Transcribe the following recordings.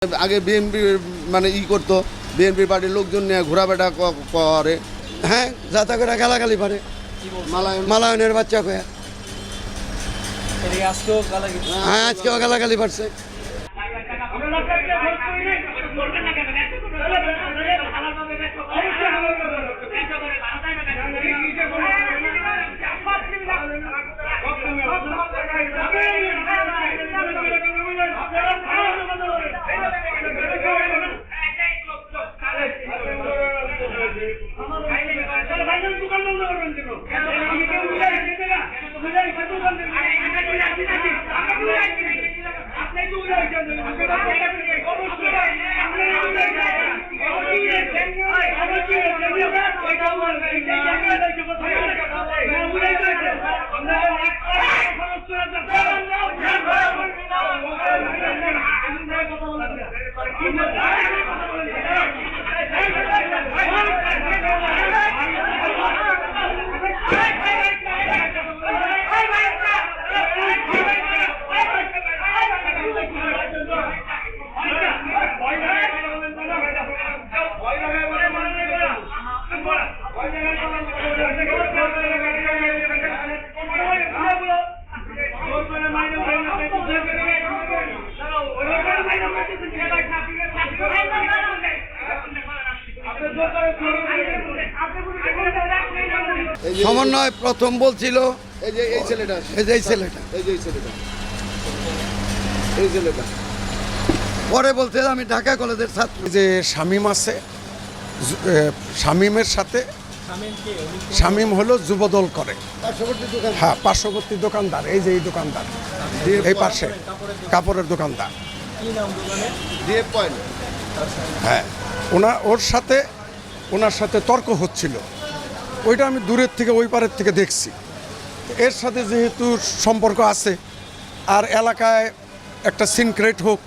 আগে বিএনপি মানে করতো, বিএনপি পার্টির লোকজন নিয়ে ঘোরাফেরা করে। হ্যাঁ, যাতা করে গালাগালি পারে, মালায়নের বাচ্চা কয়া। হ্যাঁ, আজকেও গালাগালি পারছে। সমন্বয় প্রথম বলছিল এই ছেলেটা পরে বলছে আমি ঢাকা কলেজের ছাত্র। যে শামীম আছে, শামীমের সাথে শামীম হলো যুবদল করে। হ্যাঁ, পার্শ্ববর্তী দোকানদার, এই যে এই দোকানদার, এই পাশে কাপড়ের দোকানদার। হ্যাঁ, ওনার সাথে তর্ক হচ্ছিল, ওইটা আমি দূরের থেকে ওই পারের থেকে দেখছি। এর সাথে যেহেতু সম্পর্ক আছে, আর এলাকায় একটা সিনক্রেট হোক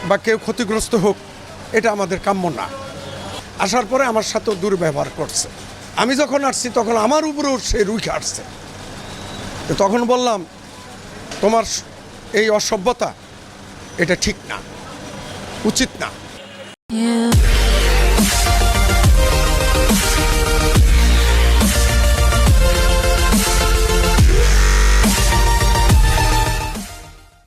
বা কেউ ক্ষতিগ্রস্ত হোক, এটা আমাদের কাম্য না। আসার পরে আমার সাথেও দুর্ব্যবহার করছে। আমি যখন আসছি তখন আমার উপরেও সে রুখে আসছে। তো তখন বললাম, তোমার এই অসভ্যতা এটা ঠিক না, উচিত না।